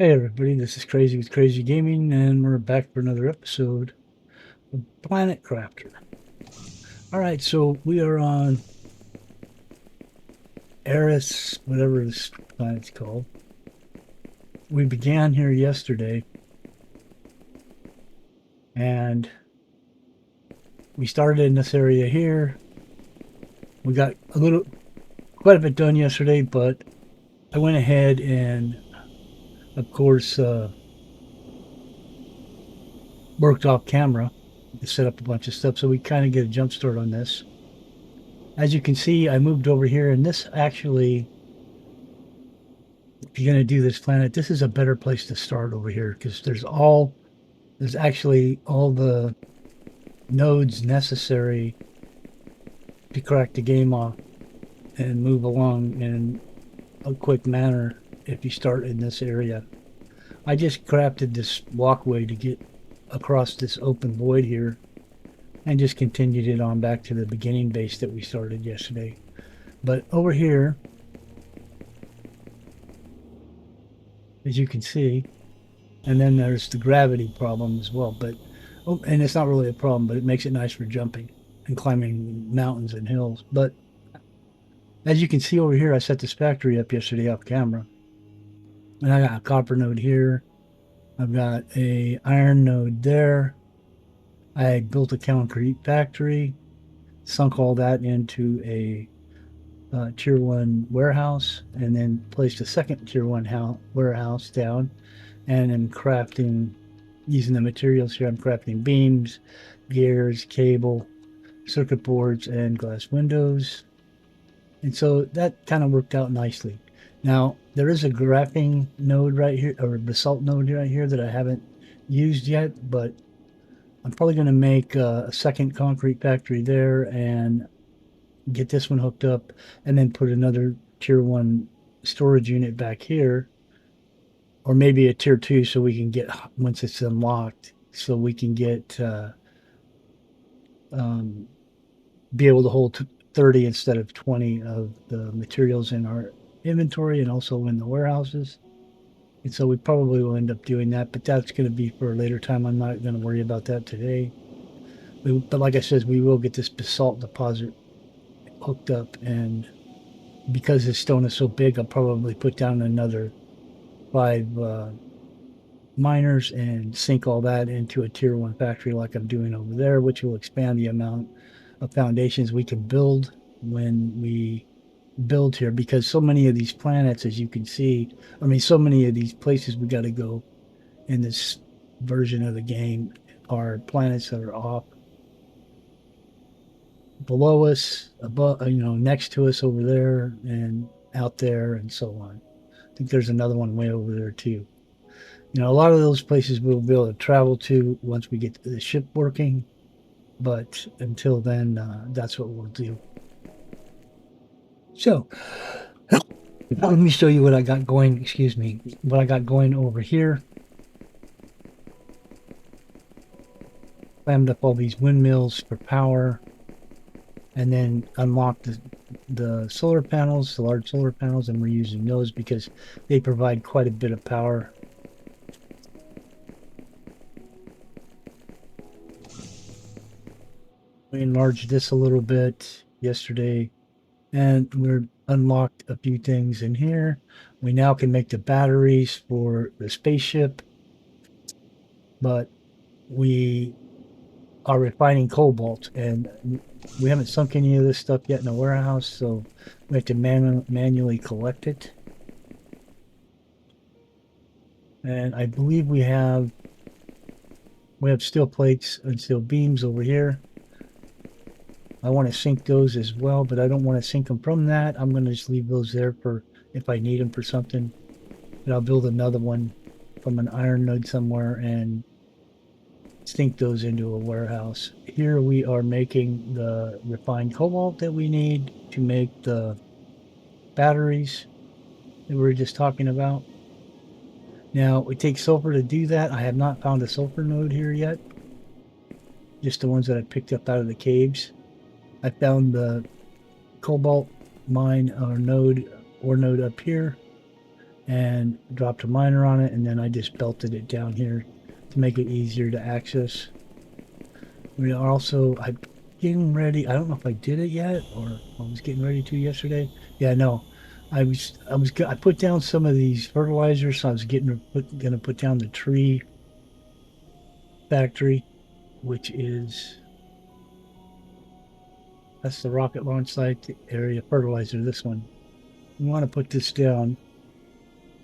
Hey everybody, this is Crazy with Crazy Gaming, and we're back for another episode of Planet Crafter. Alright, so we are on Eris, whatever this planet's called. We began here yesterday, and we started in this area here. We got quite a bit done yesterday, but I went ahead and, of course, worked off camera to set up a bunch of stuff, so we kind of get a jump start on this. As you can see, I moved over here, and this actually, if you're going to do this planet, this is a better place to start over here because there's actually all the nodes necessary to crack the game off and move along in a quick manner if you start in this area. I just crafted this walkway to get across this open void here and just continued it on back to the beginning base that we started yesterday. But over here, as you can see, and then there's the gravity problem as well. But and it's not really a problem, but it makes it nice for jumping and climbing mountains and hills. But as you can see over here, I set this factory up yesterday off camera, and I got a copper node here. I've got a iron node there. I built a concrete factory, sunk all that into a tier 1 warehouse, and then placed a second tier 1 warehouse down, and I'm crafting using the materials here. I'm crafting beams, gears, cable, circuit boards, and glass windows. And so that kind of worked out nicely. Now, there is a graphing node right here, or a basalt node right here that I haven't used yet, but I'm probably going to make a second concrete factory there and get this one hooked up, and then put another tier 1 storage unit back here, or maybe a tier 2, so we can get, once it's unlocked, so we can get be able to hold 30 instead of 20 of the materials in our inventory and also in the warehouses. And so we probably will end up doing that, but that's going to be for a later time. I'm not going to worry about that today. But like I said, we will get this basalt deposit hooked up, and because this stone is so big, I'll probably put down another 5 miners and sink all that into a tier 1 factory like I'm doing over there, which will expand the amount of foundations we can build when we build here, because so many of these planets, as you can see, I mean, so many of these places we got to go in this version of the game are planets that are off below us, above, next to us over there, and out there, and so on. I think there's another one way over there too. A lot of those places we'll be able to travel to once we get the ship working, but until then, that's what we'll do. So, let me show you what I got going, excuse me, what I got going over here. Clammed up all these windmills for power, and then unlocked the solar panels, the large solar panels, and we're using those because they provide quite a bit of power. We enlarged this a little bit yesterday, and we're unlocked a few things in here. We now can make the batteries for the spaceship, but we are refining cobalt, and we haven't sunk any of this stuff yet in the warehouse, so we have to manually collect it. And I believe we have steel plates and steel beams over here. I want to sink those as well, but I don't want to sink them from that. I'm going to just leave those there for if I need them for something. And I'll build another one from an iron node somewhere and sink those into a warehouse. Here we are making the refined cobalt that we need to make the batteries that we were just talking about. Now, it takes sulfur to do that. I have not found a sulfur node here yet. Just the ones that I picked up out of the caves. I found the cobalt mine or node up here, and dropped a miner on it, and then I just belted it down here to make it easier to access. We are also, I'm getting ready. I don't know if I did it yet or I was getting ready to yesterday. Yeah, no. I put down some of these fertilizers, so I was gonna put down the tree factory, which is that's the rocket launch site area fertilizer. This one. We want to put this down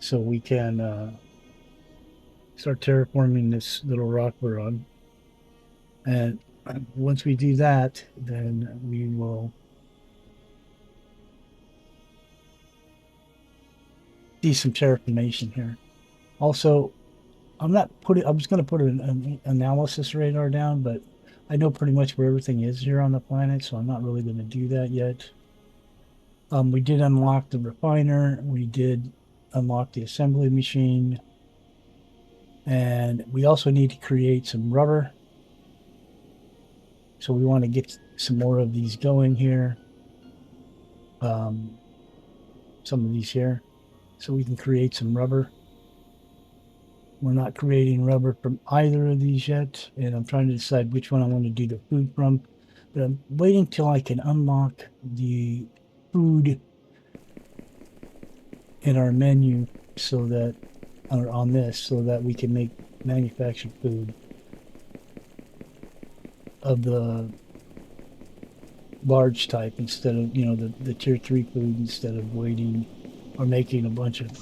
so we can start terraforming this little rock we're on. And once we do that, then we will see some terraformation here. Also, I'm not putting, I was going to put an analysis radar down, but I know pretty much where everything is here on the planet, so I'm not really going to do that yet. We did unlock the refiner. We did unlock the assembly machine. And we also need to create some rubber. So we want to get some more of these going here. Some of these here. So we can create some rubber. We're not creating rubber from either of these yet. And I'm trying to decide which one I want to do the food from. But I'm waiting till I can unlock the food in our menu so that, or on this, so that we can make manufactured food of the large type instead of, the tier 3 food, instead of waiting or making a bunch of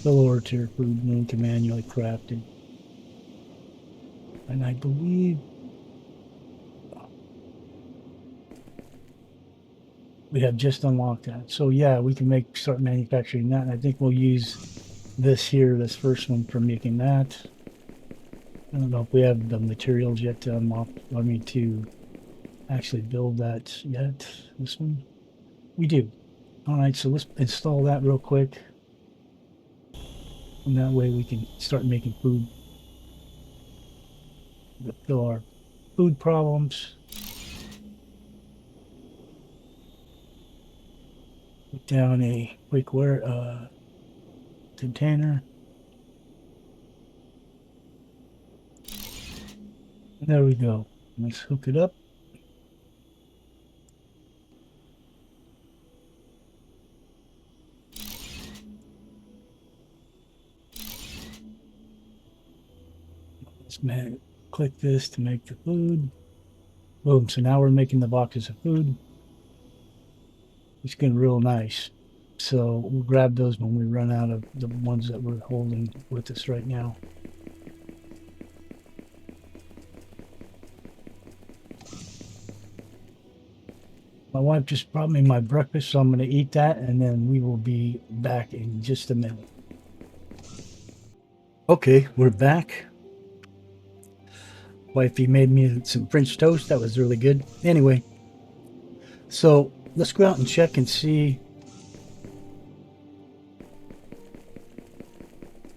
the lower tier food and then can manually craft it. And I believe we have just unlocked that. So yeah, we can start manufacturing that. And I think we'll use this here, this first one, for making that. I don't know if we have the materials yet to unlock, to actually build that yet. This one? We do. All right, so let's install that real quick. And that way we can start making food. Fill our food problems. Put down a quick container. And there we go. Let's hook it up. Let's click this to make the food. Boom. So now we're making the boxes of food. It's getting real nice. So we'll grab those when we run out of the ones that we're holding with us right now. My wife just brought me my breakfast, so I'm going to eat that, and then we will be back in just a minute. Okay, we're back. Wifey made me some French toast. That was really good. Anyway, so let's go out and check and see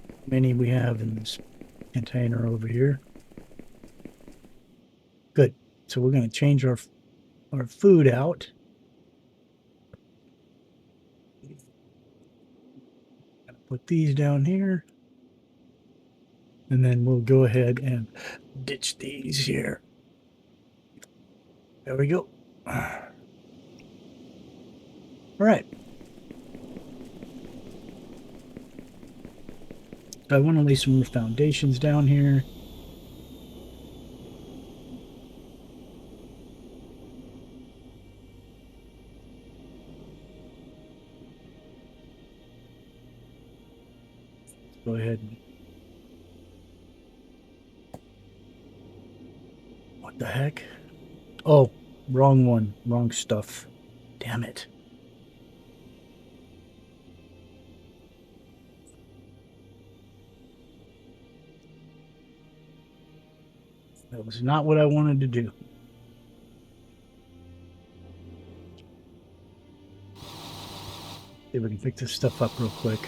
how many we have in this container over here. Good. So we're going to change our food out. Put these down here. And then we'll go ahead and ditch these here. There we go. All right. I want to lay some more foundations down here. Go ahead and... What the heck? Oh, wrong one. Wrong stuff. Damn it. That was not what I wanted to do. See if we can pick this stuff up real quick.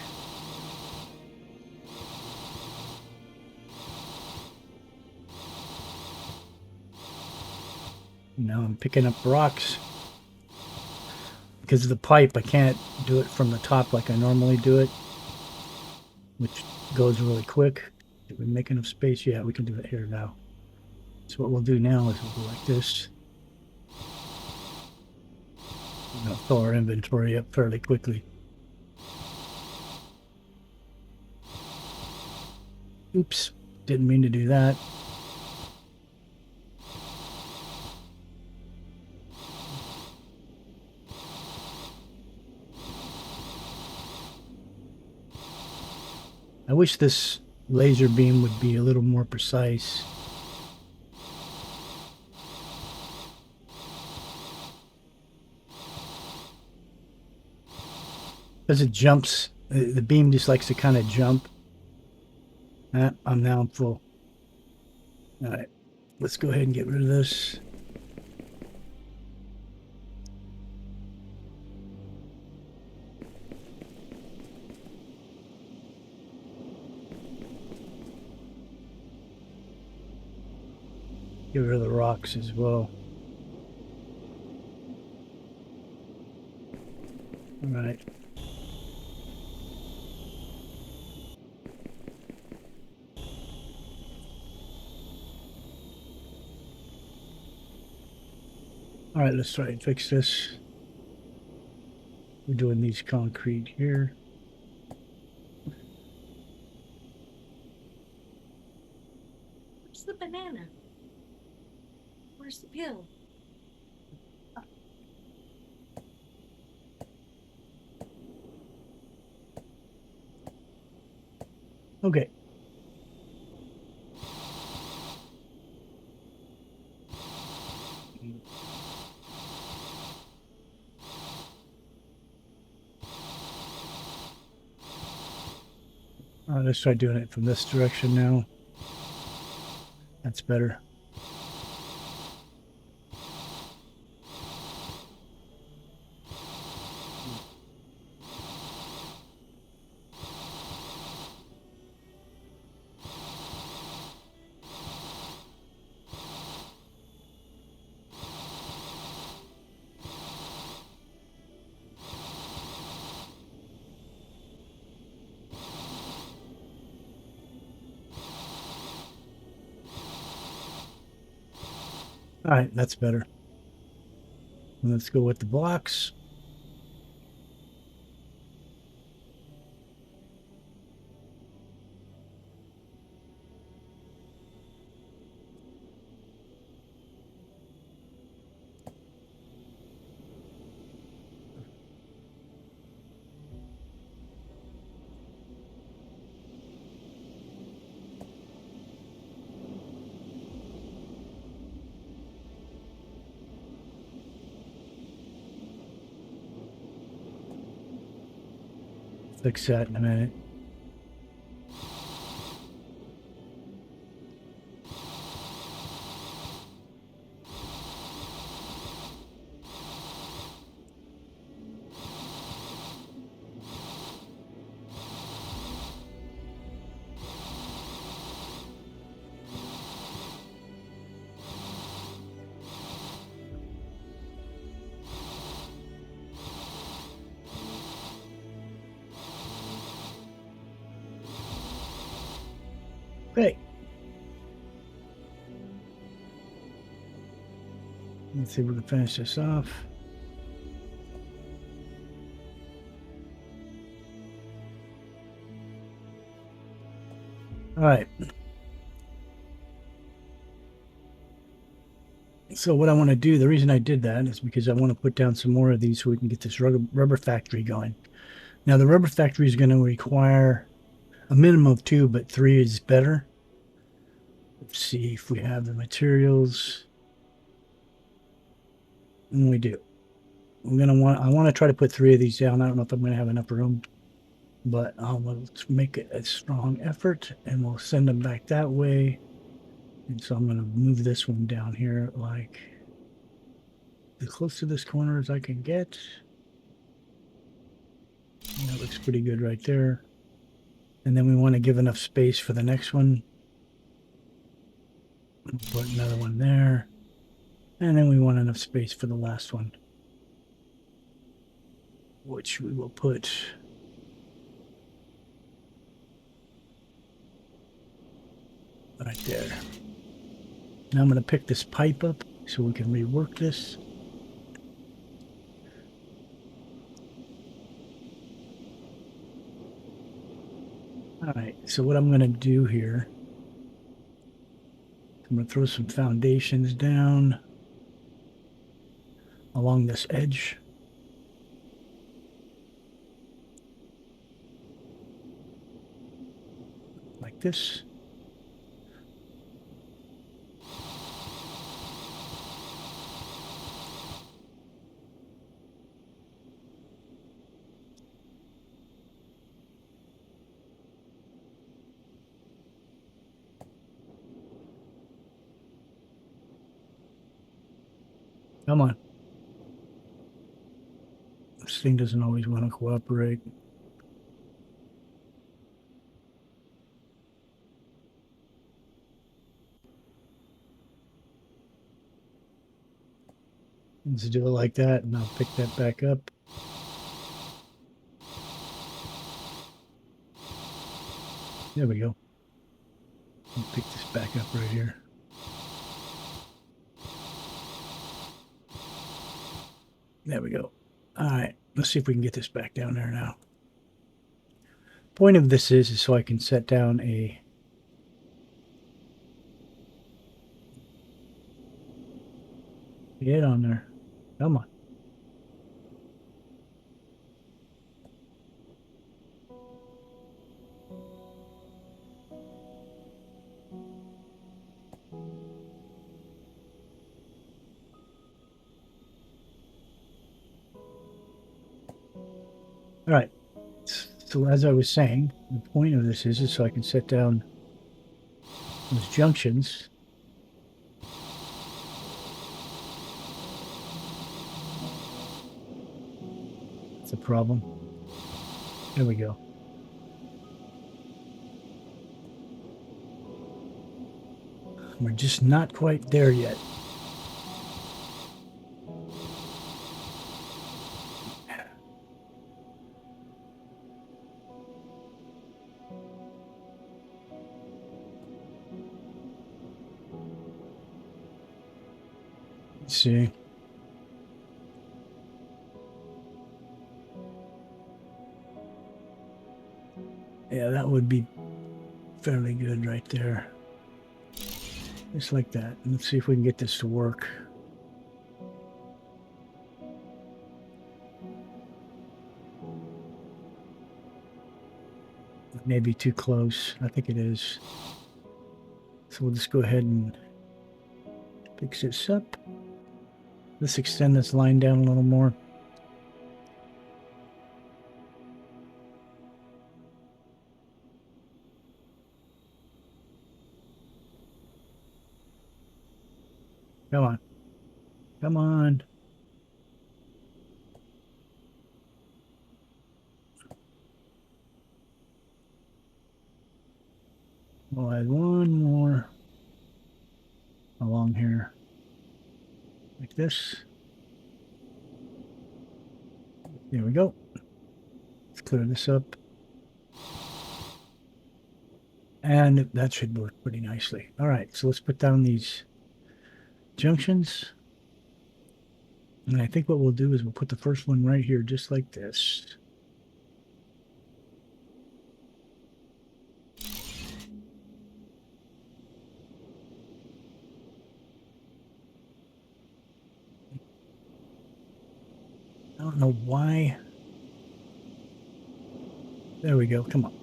Now I'm picking up rocks. Because of the pipe, I can't do it from the top like I normally do it. which goes really quick. Did we make enough space? Yeah, we can do it here now. So what we'll do now is we'll go like this. We're going to fill our inventory up fairly quickly. Oops, didn't mean to do that. I wish this laser beam would be a little more precise. Because it jumps, the beam just likes to kind of jump. I'm now full. All right, let's go ahead and get rid of this. Get rid of the rocks as well. All right. All right, let's try and fix this. We're doing these concrete here. Where's the banana? Where's the pill? Okay. All right, let's try doing it from this direction now. That's better. All right, that's better. Let's go with the blocks. Fix that in a minute. Okay. Let's see if we can finish this off. All right. So what I want to do, the reason I did that is because I want to put down some more of these so we can get this rubber factory going. Now the rubber factory is going to require a minimum of 2, but 3 is better. Let's see if we have the materials. And we do. I want to try to put 3 of these down. I don't know if I'm going to have enough room, but let's make it a strong effort and we'll send them back that way. And so I'm going to move this one down here like as close to this corner as I can get. And that looks pretty good right there. And then we want to give enough space for the next one. Put another one there. And then we want enough space for the last one, which we will put Right there. Now I'm going to pick this pipe up so we can rework this. All right, so what I'm going to do here, I'm going to throw some foundations down along this edge. Like this. Come on. This thing doesn't always want to cooperate. Let's do it like that, and I'll pick that back up. There we go. I'll pick this back up right here. There we go. All right, let's see if we can get this back down there now. Point of this is so I can set down a get on there. Come on. All right. So as I was saying, the point of this is so I can set down those junctions. That's a problem. There we go. We're just not quite there yet. Let's see. Yeah, that would be fairly good right there. Just like that. Let's see if we can get this to work. Maybe too close. I think it is. So we'll just go ahead and fix this up. Let's extend this line down a little more. Come on. Come on. We'll add one more along here. Like this. There we go. Let's clear this up. And that should work pretty nicely. All right, so let's put down these junctions. And I think what we'll do is we'll put the first one right here, just like this. I don't know why. There we go. Come on.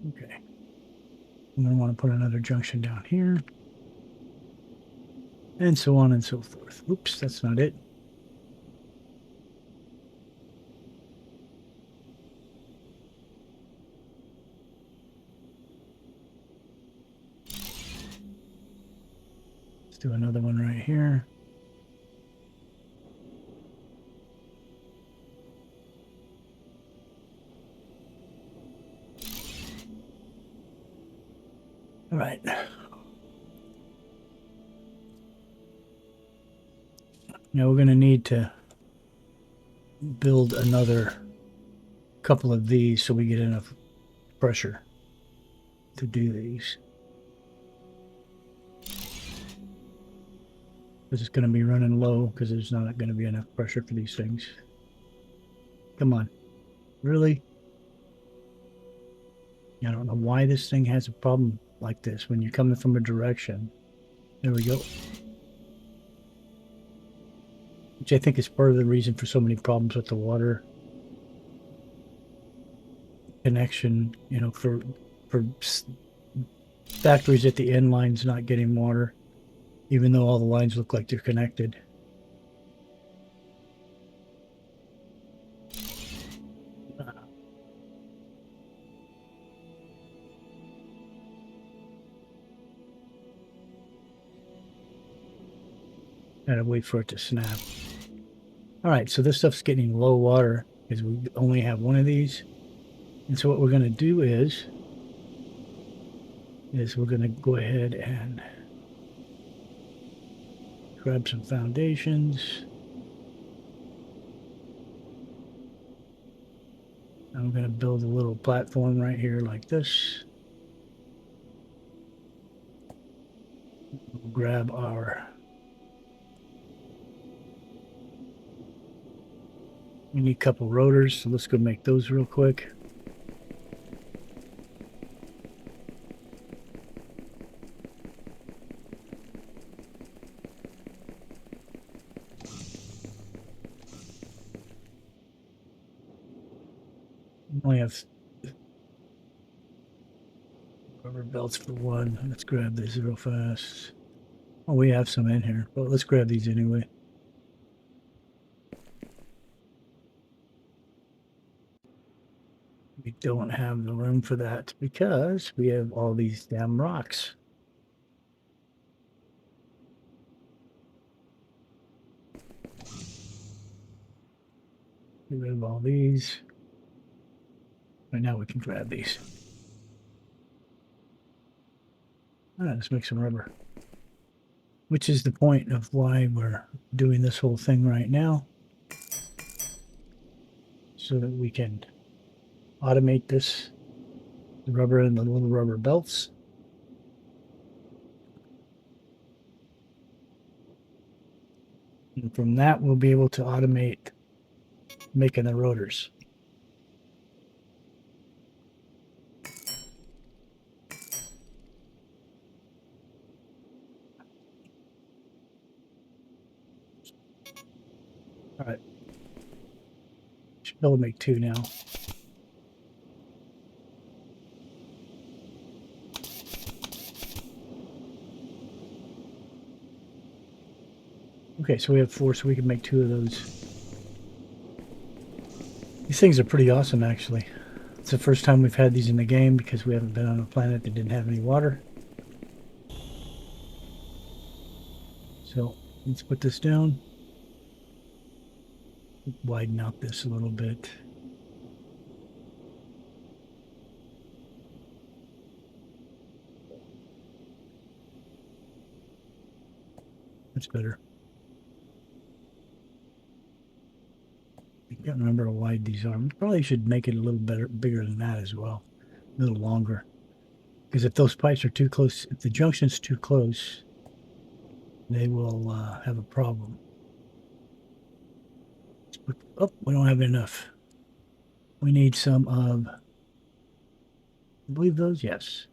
Okay. I'm going to want to put another junction down here. And so on and so forth. Oops, that's not it. Let's do another one right here. All right. Now we're going to need to build another couple of these so we get enough pressure to do these. Because it's going to be running low because there's not going to be enough pressure for these things. Come on. Really? I don't know why this thing has a problem like this when you're coming from a direction. There we go. Which I think is part of the reason for so many problems with the water connection, you know, for factories at the end lines not getting water, even though all the lines look like they're connected. Gotta wait for it to snap. All right, so this stuff's getting low water because we only have one of these. And so what we're going to do is we're going to go ahead and grab some foundations. I'm going to build a little platform right here like this. We'll grab our... We need a couple rotors, so let's go make those real quick. We only have rubber belts for one. Let's grab these real fast. Oh, we have some in here, but let's grab these anyway. We don't have the room for that because we have all these damn rocks. Get rid of all these. Right now we can grab these. All right, let's make some rubber. Which is the point of why we're doing this whole thing right now. So that we can automate this, the rubber and the little rubber belts. And from that, we'll be able to automate making the rotors. All right. Should be able to make two now. Okay, so we have four, so we can make two of those. These things are pretty awesome, actually. It's the first time we've had these in the game because we haven't been on a planet that didn't have any water. So let's put this down. Widen out this a little bit. That's better. I can't remember how wide these are. Probably should make it a little better, bigger than that as well. A little longer. Because if those pipes are too close, if the junction's too close, they will have a problem. Oh, we don't have enough. We need some of, I believe those, yes.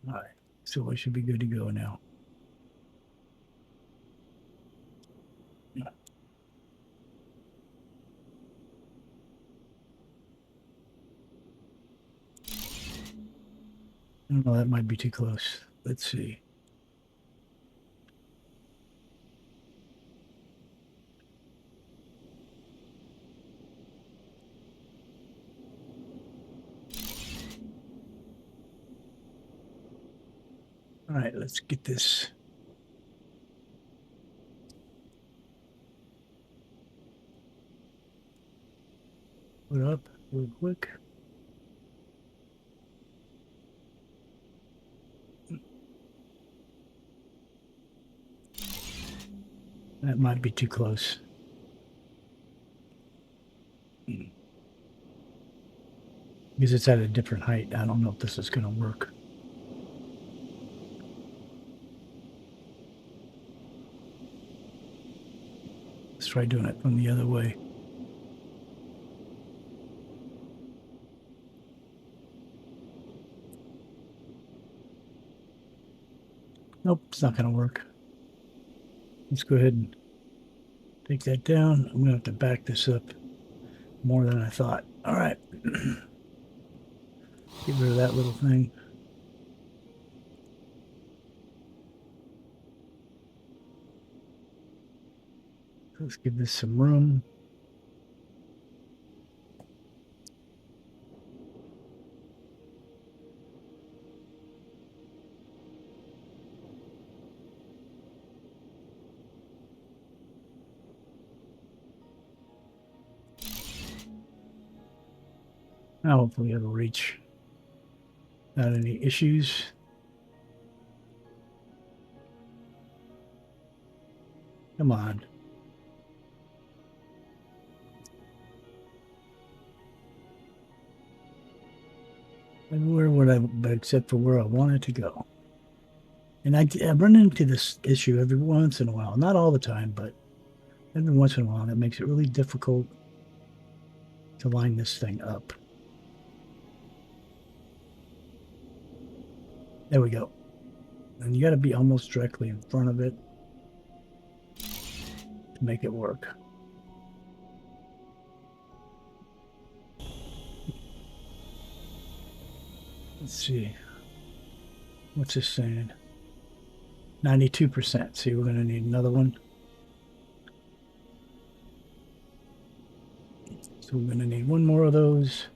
All right, so we should be good to go now. I don't know, that might be too close. Let's see. All right, let's get this. Put it up real quick. That might be too close. Because it's at a different height. I don't know if this is going to work. Let's try doing it from the other way. Nope, it's not going to work. Let's go ahead and take that down. I'm going to have to back this up more than I thought. All right. Get rid of that little thing. Let's give this some room. Now hopefully it'll reach without any issues. Come on. Everywhere would I, but except for where I want it to go. And I run into this issue every once in a while. Not all the time, but every once in a while. That makes it really difficult to line this thing up. There we go. And you got to be almost directly in front of it to make it work. Let's see. What's this saying? 92%. See, we're going to need another one. So we're going to need one more of those.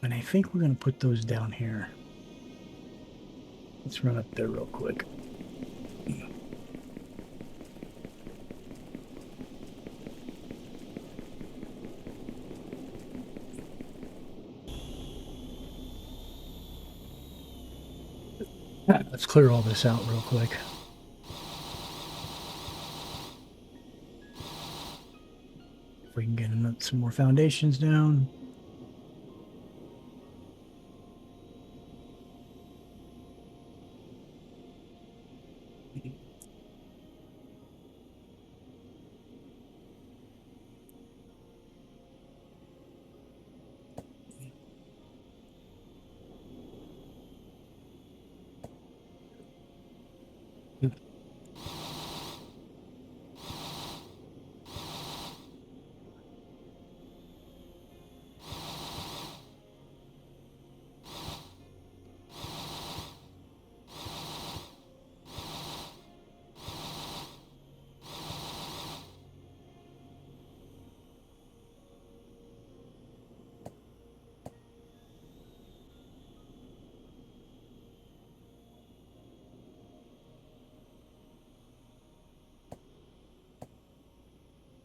And I think we're going to put those down here. Let's run up there real quick. Let's clear all this out real quick. If we can get some more foundations down.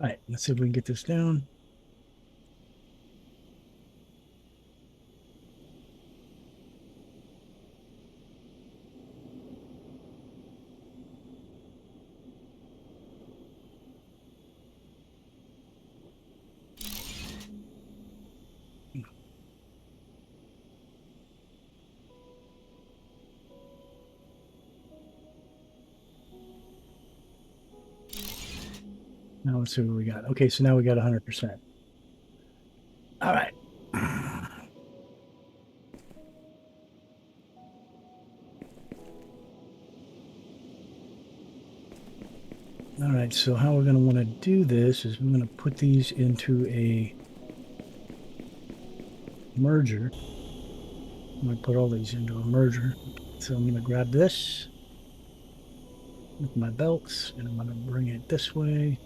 All right, let's see if we can get this down. Now let's see what we got. Okay, so now we got 100%. All right. All right, so how we're going to want to do this is we're going to put these into a merger. I'm going to put all these into a merger. So I'm going to grab this with my belts, and I'm going to bring it this way.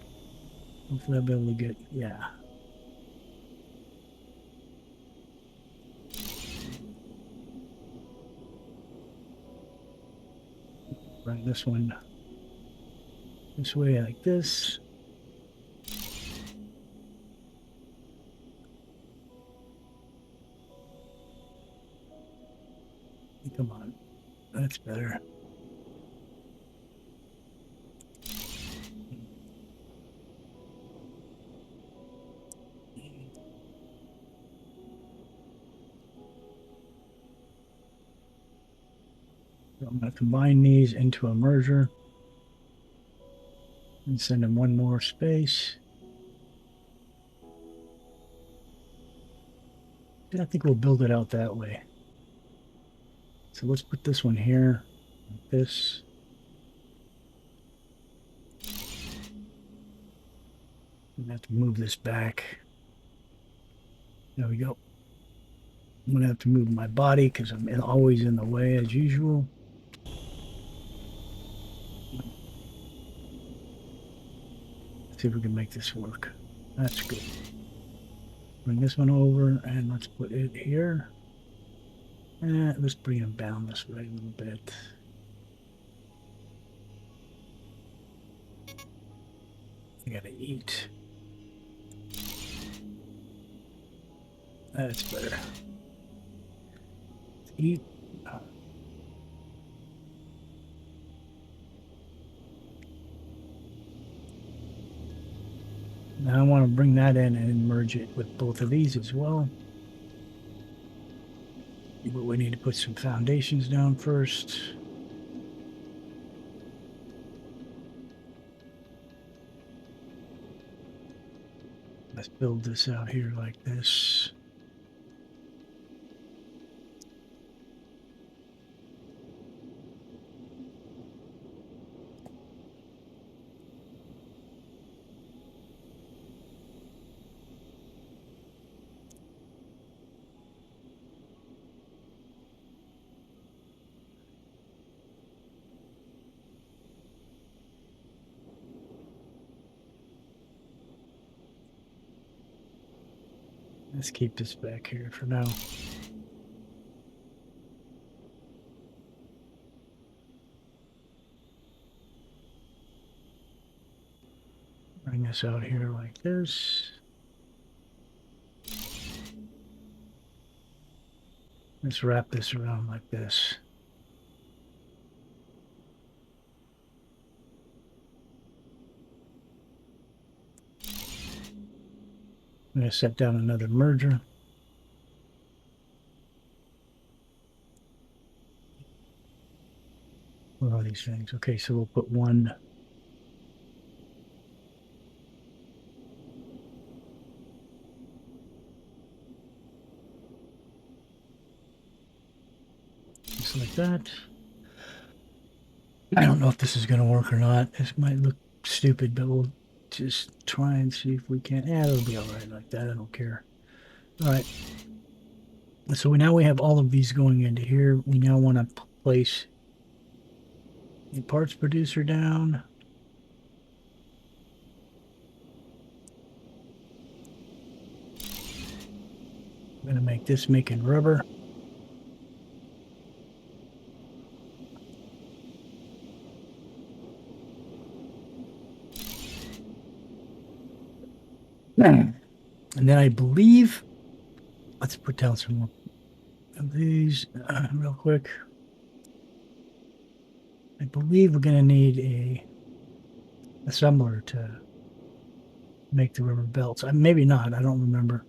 Hopefully I'll be able to get, yeah. Bring this one this way like this. Come on. That's better. So I'm going to combine these into a merger and send them one more space. And I think we'll build it out that way. So let's put this one here, like this. I'm going to have to move this back. There we go. I'm going to have to move my body because I'm always in the way as usual. Let's see if we can make this work. That's good. Bring this one over and let's put it here. Let's bring them down this way a little bit. I gotta eat. That's better. Eat. Now I want to bring that in and merge it with both of these as well. But we need to put some foundations down first. Let's build this out here like this. Let's keep this back here for now. Bring this out here like this. Let's wrap this around like this. I'm going to set down another merger. What are these things? Okay, so we'll put one. Just like that. I don't know if this is going to work or not. This might look stupid, but we'll just try and see if we can. Yeah, it'll be all right like that. I don't care. All right. So now we have all of these going into here. We now want to place the parts producer down. I'm going to make this making rubber. And then I believe, let's put down some more of these real quick. I believe we're going to need a assembler to make the rubber belts. Maybe not. I don't remember.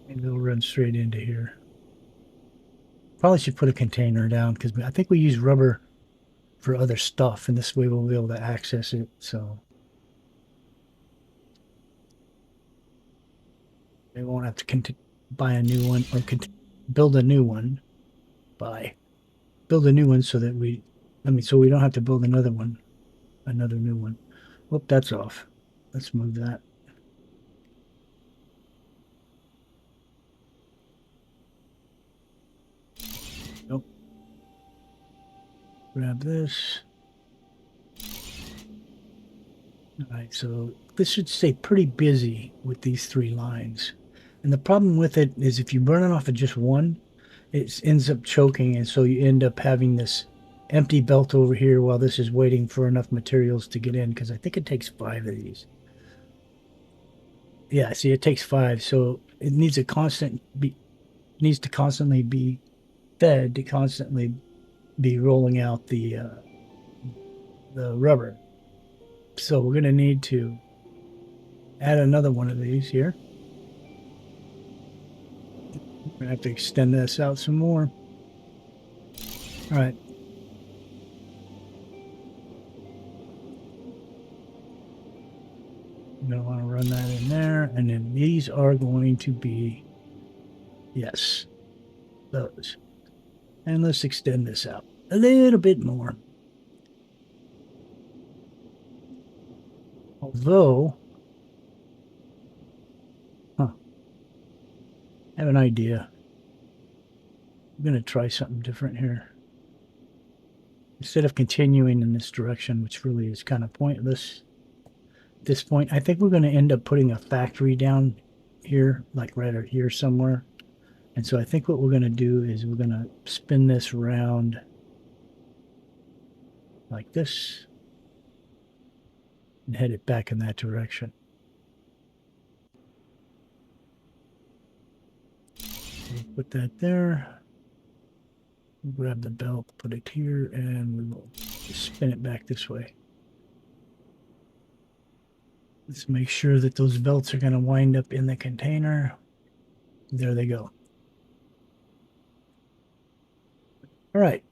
Maybe it'll run straight into here. Probably should put a container down because I think we use rubber for other stuff, and this way we'll be able to access it. So we won't have to buy a new one or build a new one. Build a new one so that so we don't have to build another new one. Whoop, that's off. Let's move that. Nope. Grab this. All right, so this should stay pretty busy with these three lines. And the problem with it is if you burn it off of just one, it ends up choking, and so you end up having this empty belt over here while this is waiting for enough materials to get in, because I think it takes 5 of these. Yeah, see, it takes 5, so it needs needs to constantly be fed to constantly be rolling out the rubber. So we're going to need to add another one of these here. We're going to have to extend this out some more. All right. I'm going to want to run that in there. And then these are going to be, yes, those. And let's extend this out a little bit more. Although, I have an idea. I'm going to try something different here. Instead of continuing in this direction, which really is kind of pointless at this point, I think we're going to end up putting a factory down here, like right here somewhere. And so I think what we're going to do is we're going to spin this around like this and head it back in that direction. We'll put that there. We'll grab the belt, put it here, and we will spin it back this way. Let's make sure that those belts are going to wind up in the container. There they go. All right.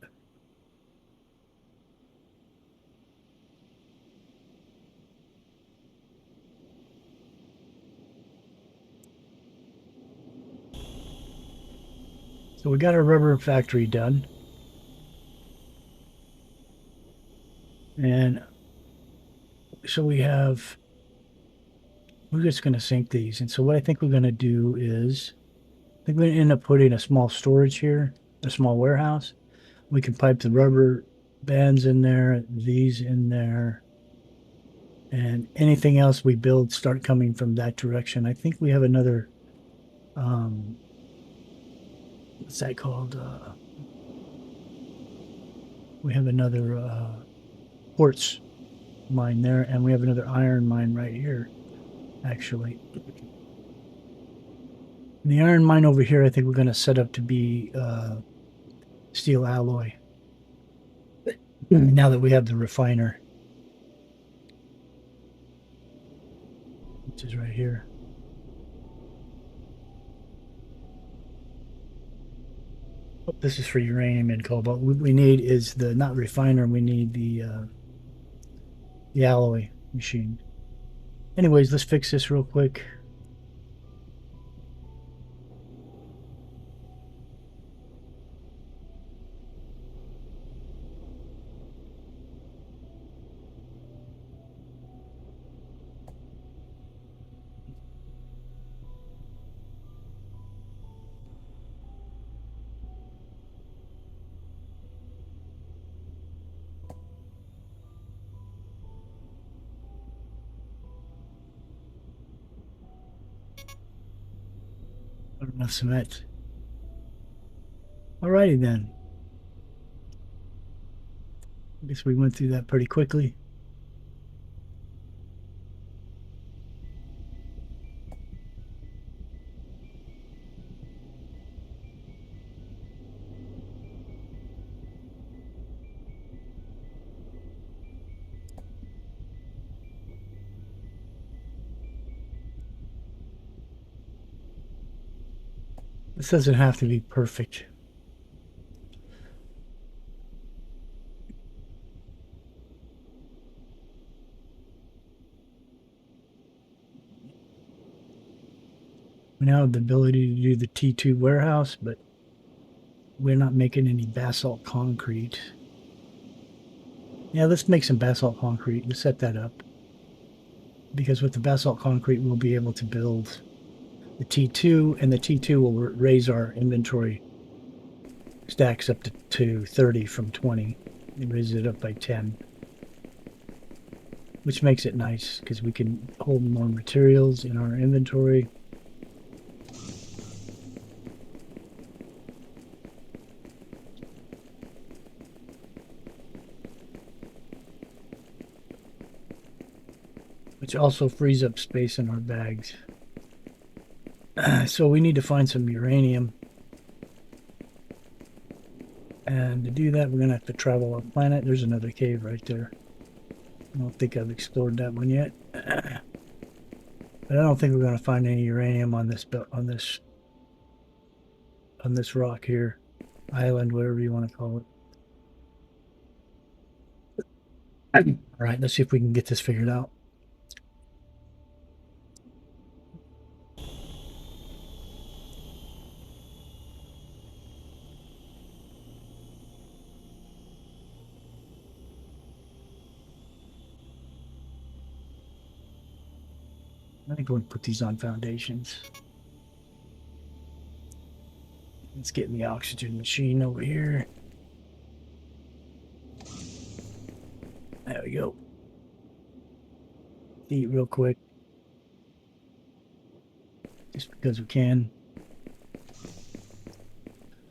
So we got our rubber factory done. And so we're just going to sink these. And so what I think we're going to do is, I think we're going to end up putting a small storage here, a small warehouse. We can pipe the rubber bands in there, these in there, and anything else we build start coming from that direction. I think we have another, what's that called? We have another quartz mine there, and we have another iron mine right here, actually. And the iron mine over here, I think we're going to set up to be steel alloy. Now that we have the refiner, which is right here. Oh, this is for uranium and cobalt. What we need is the, not refiner, we need the alloy machine. Anyways, let's fix this real quick. Not enough cement. Alrighty then. I guess we went through that pretty quickly. This doesn't have to be perfect. We now have the ability to do the T2 warehouse, but we're not making any basalt concrete. Yeah, let's make some basalt concrete. Let's set that up. Because with the basalt concrete, we'll be able to build the T2, and the T2 will raise our inventory stacks up to 30 from 20. It raises it up by 10. Which makes it nice, because we can hold more materials in our inventory. which also frees up space in our bags. So we need to find some uranium. And to do that, we're going to have to travel our planet. There's another cave right there. I don't think I've explored that one yet. But I don't think we're going to find any uranium on this rock here, island, whatever you want to call it. All right, let's see if we can get this figured out. I think we're going to put these on foundations. Let's get in the oxygen machine over here. There we go. Eat real quick. Just because we can.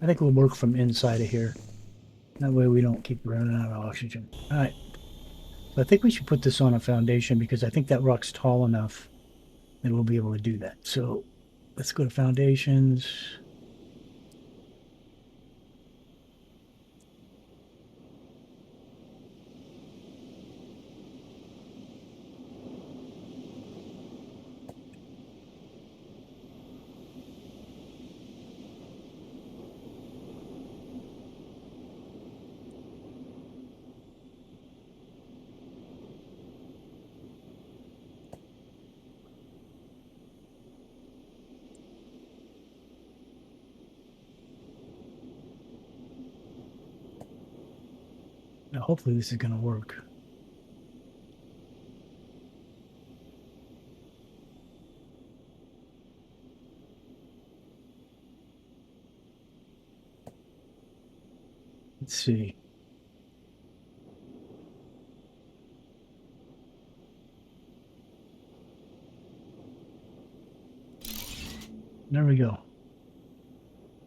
I think we'll work from inside of here. That way we don't keep running out of oxygen. All right. So I think we should put this on a foundation because I think that rock's tall enough that we'll be able to do that. So let's go to foundations. Now, hopefully this is going to work. Let's see. There we go.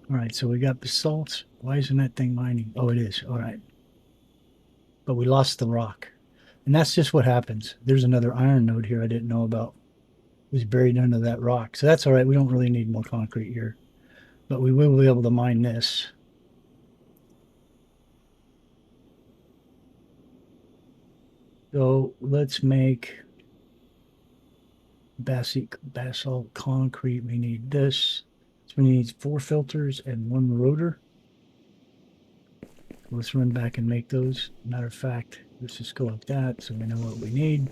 All right, so we got basalt. Why isn't that thing mining? Oh, it is. All right. But we lost the rock. And that's just what happens. There's another iron node here I didn't know about. It was buried under that rock. So that's all right. We don't really need more concrete here. But we will be able to mine this. So let's make basalt concrete. We need this. So we need 4 filters and 1 rotor. Let's run back and make those. Matter of fact, let's just go like that so we know what we need.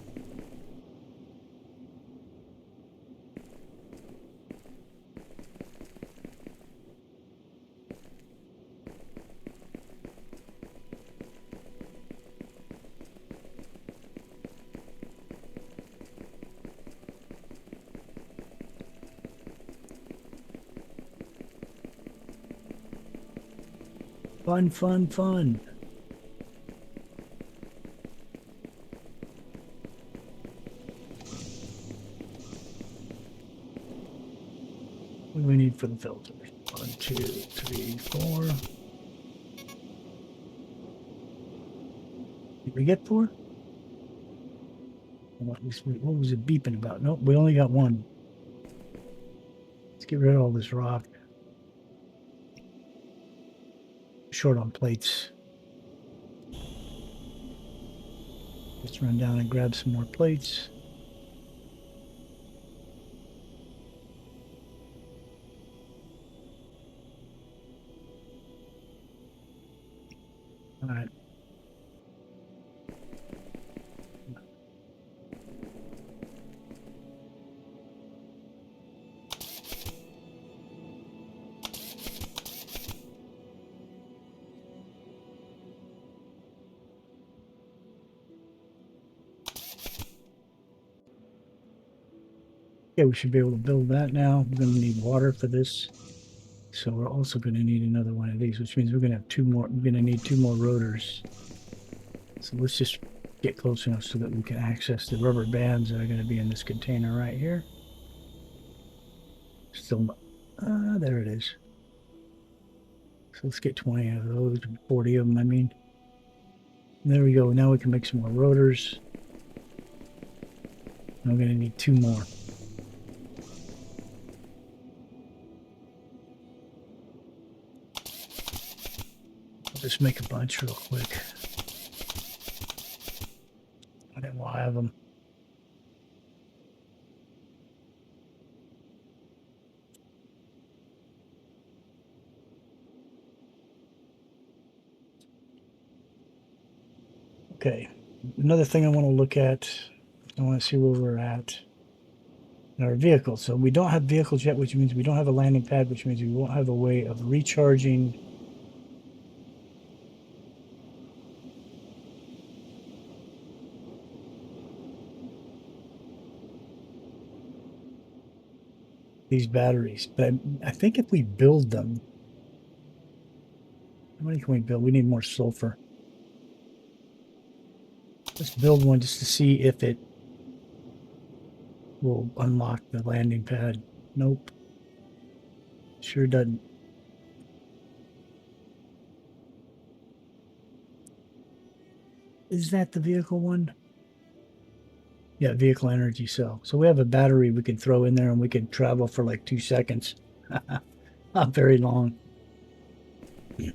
Fun, fun, fun. What do we need for the filters? 1, 2, 3, 4. Did we get 4? What was it beeping about? Nope, we only got 1. Let's get rid of all this rock. Short on plates. Let's run down and grab some more plates. All right. Okay, we should be able to build that now. We're going to need water for this. So we're also going to need another one of these, which means we're going to have 2 more. We're going to need 2 more rotors. So let's just get close enough so that we can access the rubber bands that are going to be in this container right here. Still, there it is. So let's get 20 of those, 40 of them, I mean. There we go. Now we can make some more rotors. I'm going to need 2 more. I'll just make a bunch real quick. And then we'll have them. Okay. Another thing I want to look at, I want to see where we're at in our vehicles. So we don't have vehicles yet, which means we don't have a landing pad, which means we won't have a way of recharging these batteries. But I think if we build them, how many can we build? We need more sulfur. Let's build one just to see if it will unlock the landing pad. Nope. Sure doesn't. Is that the vehicle one? Yeah, vehicle energy cell. So we have a battery we can throw in there and we can travel for like 2 seconds. Not very long. You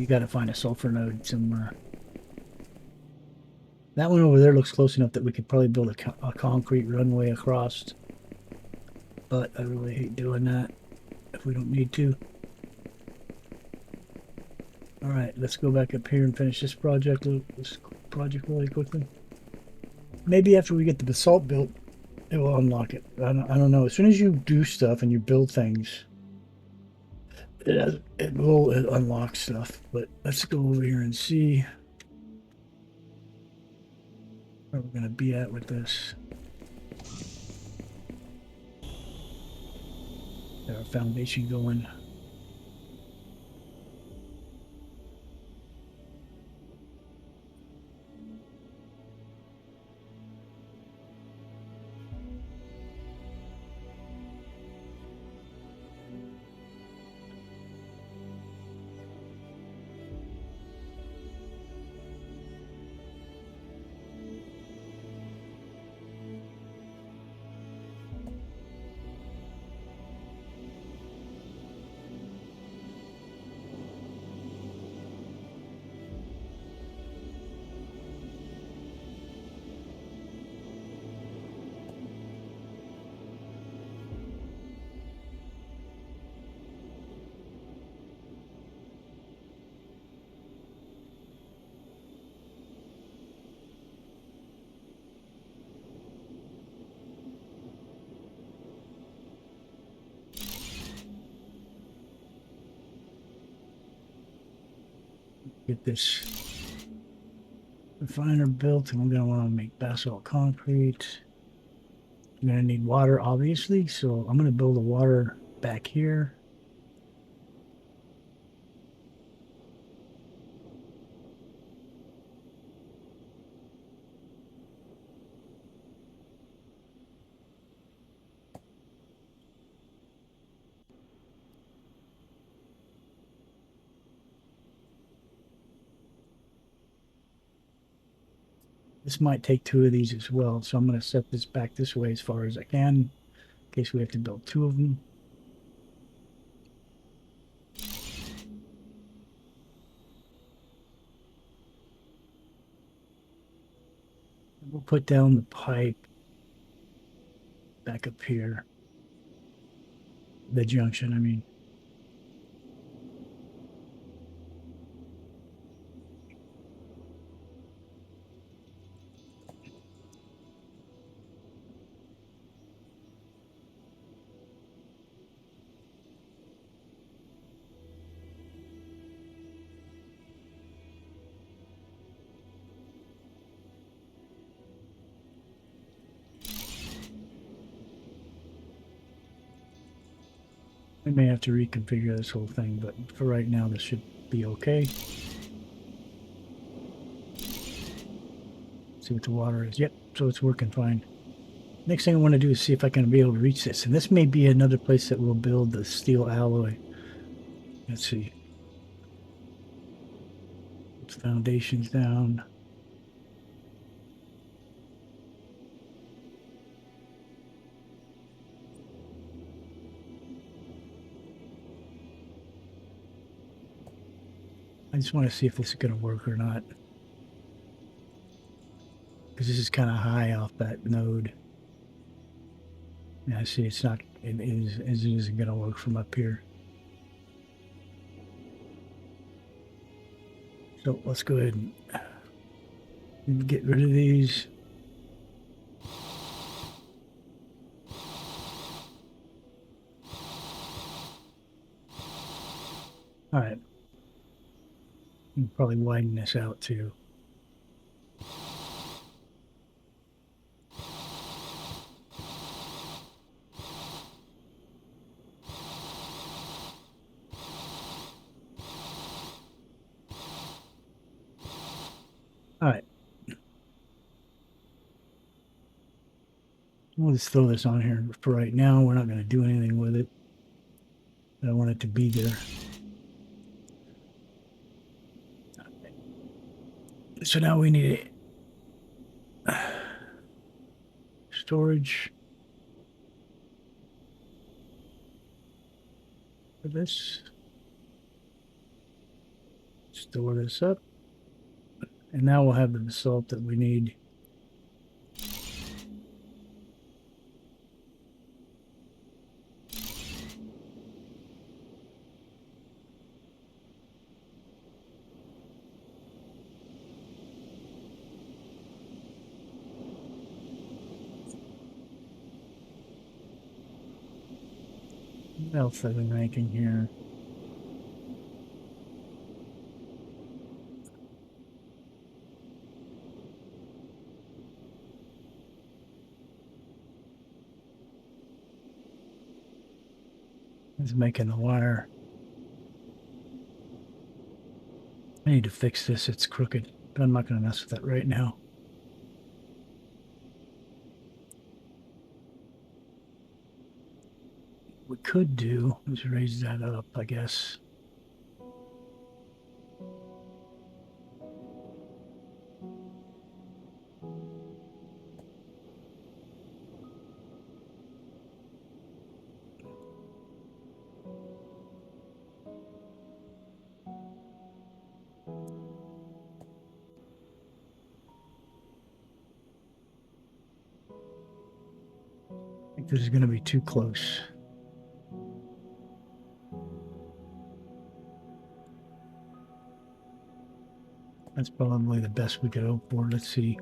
got to find a sulfur node somewhere. That one over there looks close enough that we could probably build a concrete runway across. But I really hate doing that if we don't need to. All right, let's go back up here and finish this project really quickly. Maybe after we get the basalt built, it will unlock it. I don't know. As soon as you do stuff and you build things, it will unlock stuff. But let's go over here and see where we're going to be at with this. Get our foundation going. Get this refiner built, and we're going to want to make basalt concrete. I'm going to need water, obviously, so I'm going to build a water back here. This might take 2 of these as well, so I'm going to set this back this way as far as I can, in case we have to build 2 of them. We'll put down the pipe back up here. The junction, I mean. I may have to reconfigure this whole thing, but for right now, this should be okay. See what the water is. Yep, so it's working fine. Next thing I want to do is see if I can be able to reach this. And this may be another place that we'll build the steel alloy. Let's see. Put the foundations down. just want to see if this is going to work or not. Because this is kind of high off that node. Yeah, I see it's not, it isn't going to work from up here. So let's go ahead and get rid of these. All right. Probably widen this out too. All right. We'll just throw this on here for right now. We're not going to do anything with it. I don't want it to be there. So now we need storage for this. Store this up. And now we'll have the basalt that we need. What else have I been ranking here? It's making the wire. I need to fix this. It's crooked, but I'm not going to mess with that right now. What we could do is raise that up, I guess. I think this is going to be too close. That's probably the best we could hope for. Let's see.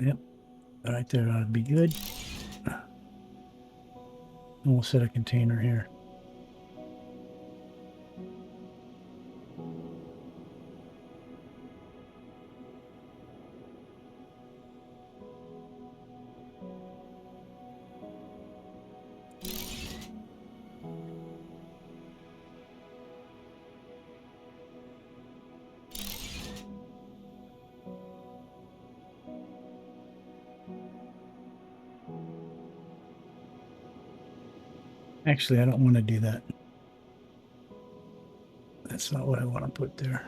Yep, right there ought to be good. And we'll set a container here. Actually, I don't want to do that. That's not what I want to put there.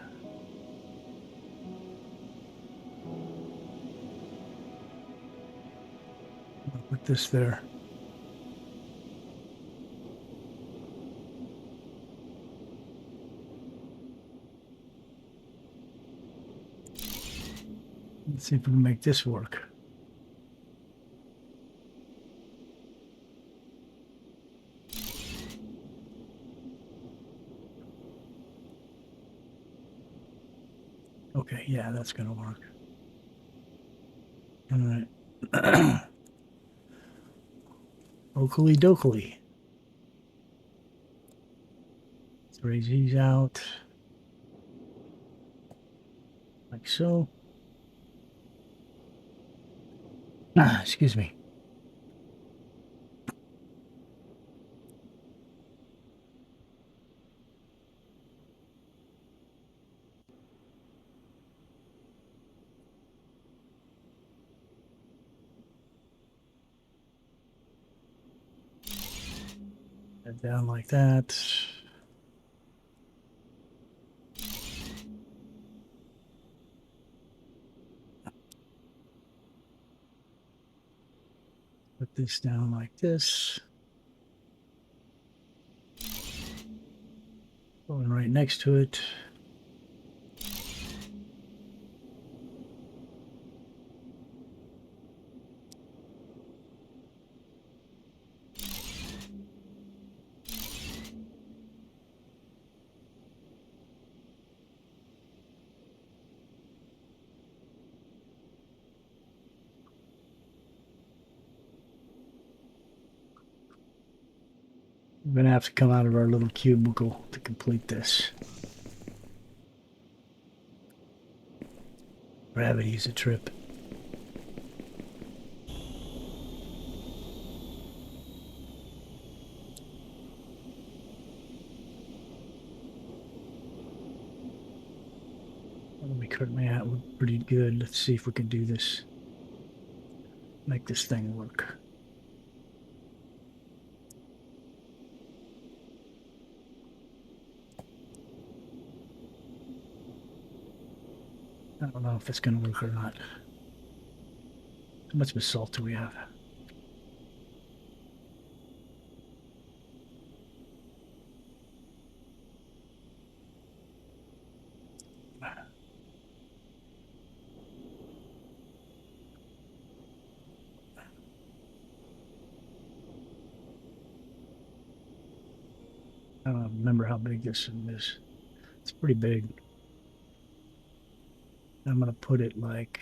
I'll put this there. Let's see if we can make this work. Okay, yeah, that's going to work. All right. Oakley dokley. Let's raise these out. Like so. Excuse me. That down like that. Put this down like this. Going right next to it. We're going to have to come out of our little cubicle to complete this. Gravity's a trip. What are we currently at? We're pretty good. Let's see if we can do this. Make this thing work. I don't know if it's going to work or not. How much basalt do we have? I don't remember how big this one is. It's pretty big. I'm going to put it like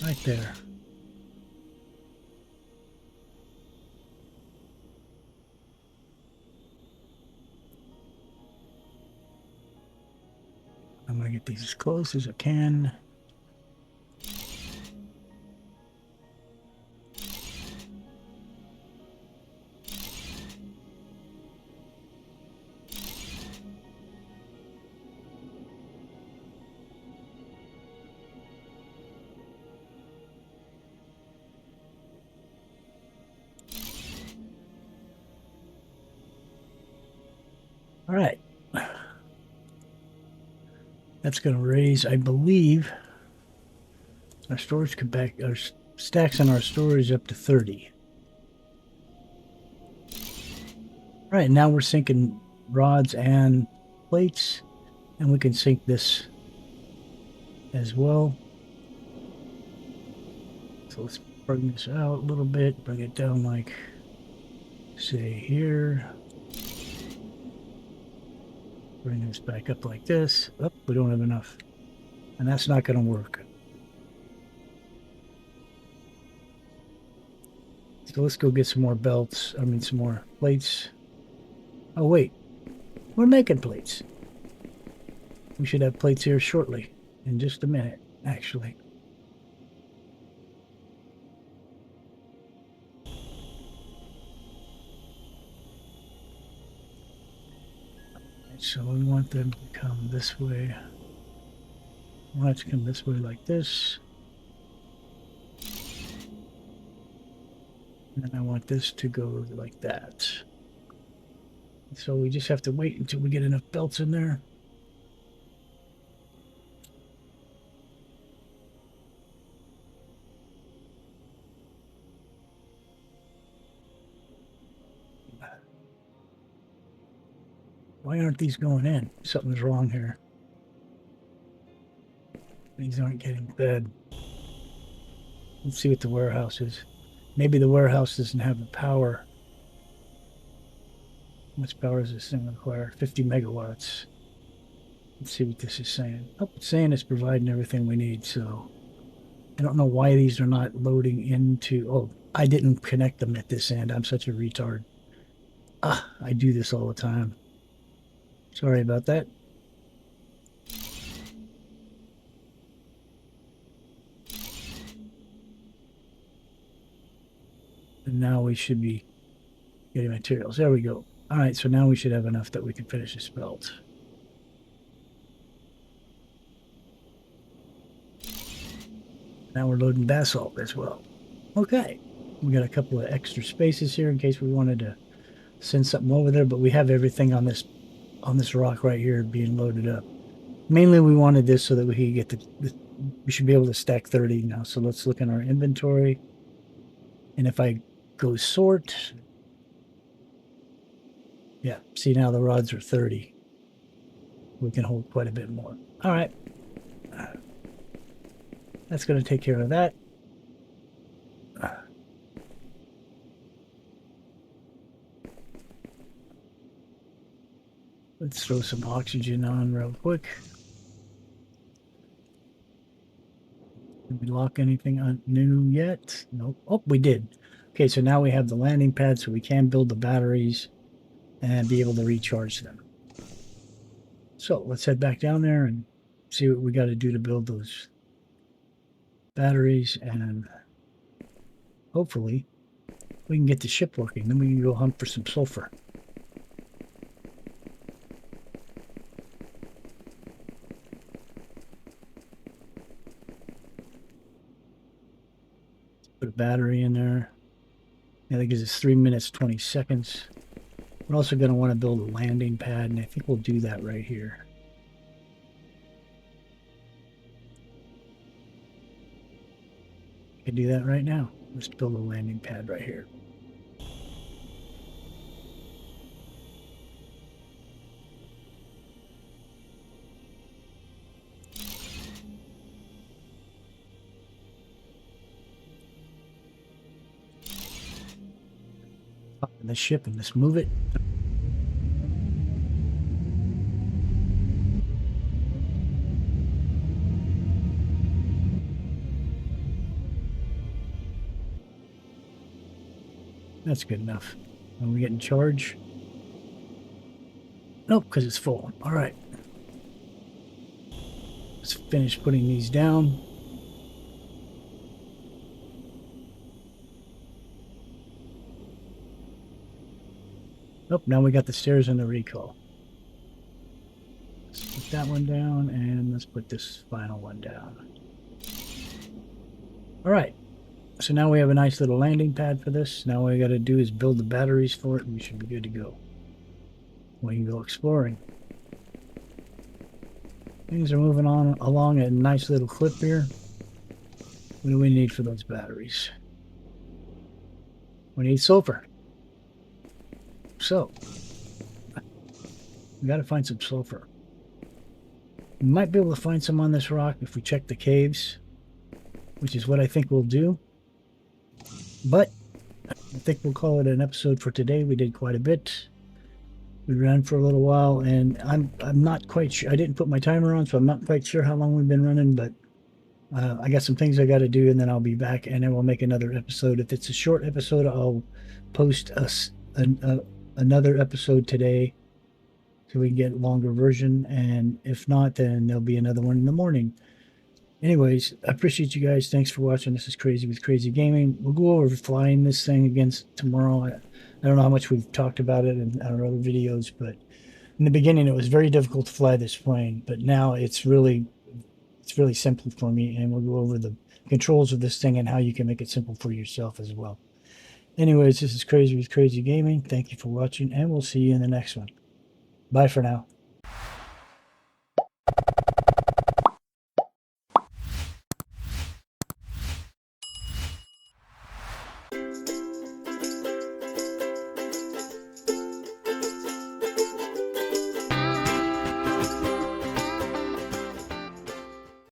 right there. I'm going to get these as close as I can. All right. That's going to raise, I believe, our storage capacity, our stacks on our storage up to 30. All right, now we're sinking rods and plates, and we can sink this as well. So let's bring this out a little bit, bring it down like, say, here. Bring this back up like this. Oh, we don't have enough. And that's not going to work. So let's go get some more belts. I mean, some more plates. Oh, wait. We're making plates. We should have plates here shortly. In just a minute, actually. So we want them to come this way. We want it to come this way like this. And I want this to go like that. So we just have to wait until we get enough belts in there. Why aren't these going in? Something's wrong here. These aren't getting fed. Let's see what the warehouse is. Maybe the warehouse doesn't have the power. How much power does this thing require? 50 megawatts. Let's see what this is saying. Oh, it's saying it's providing everything we need, so I don't know why these are not loading into... Oh, I didn't connect them at this end. I'm such a retard. I do this all the time. Sorry about that. And now we should be getting materials. There we go. All right, so now we should have enough that we can finish this belt. Now we're loading basalt as well. Okay. We got a couple of extra spaces here in case we wanted to send something over there, but we have everything on this rock right here being loaded up. Mainly we wanted this so that we could get we should be able to stack 30 now. So let's look in our inventory. And if I go sort, yeah, see now the rods are 30. We can hold quite a bit more. All right. That's going to take care of that. Let's throw some oxygen on real quick. Did we lock anything new yet? Nope. Oh, we did. Okay, so now we have the landing pad so we can build the batteries and be able to recharge them. So let's head back down there and see what we got to do to build those batteries, and hopefully we can get the ship working. Then we can go hunt for some sulfur. Put a battery in there. Yeah, that gives us 3 minutes, 20 seconds. We're also going to want to build a landing pad, and I think we'll do that right here. I can do that right now. Let's build a landing pad right here. Hop in the ship and let's move it. That's good enough. Are we getting charge? Nope, because it's full. All right. Let's finish putting these down. Nope, now we got the stairs and the recall. Let's put that one down, and let's put this final one down. All right. So now we have a nice little landing pad for this. Now all we got to do is build the batteries for it, and we should be good to go. We can go exploring. Things are moving on along at a nice little clip here. What do we need for those batteries? We need sulfur. So, we got to find some sulfur. We might be able to find some on this rock if we check the caves, which is what I think we'll do. But I think we'll call it an episode for today. We did quite a bit. We ran for a little while, and I'm not quite sure. I didn't put my timer on, so I'm not quite sure how long we've been running, but I got some things I got to do, and then I'll be back, and then we'll make another episode. If it's a short episode, I'll post another episode today so we can get a longer version, and if not, then there'll be another one in the morning. Anyways, I appreciate you guys. Thanks for watching. This is Crazy with Crazy Gaming. We'll go over flying this thing again tomorrow. I don't know how much we've talked about it in our other videos, but in the beginning it was very difficult to fly this plane, but now it's really simple for me, and we'll go over the controls of this thing and how you can make it simple for yourself as well. Anyways, this is Crazy with Crazy Gaming. Thank you for watching, and we'll see you in the next one. Bye for now.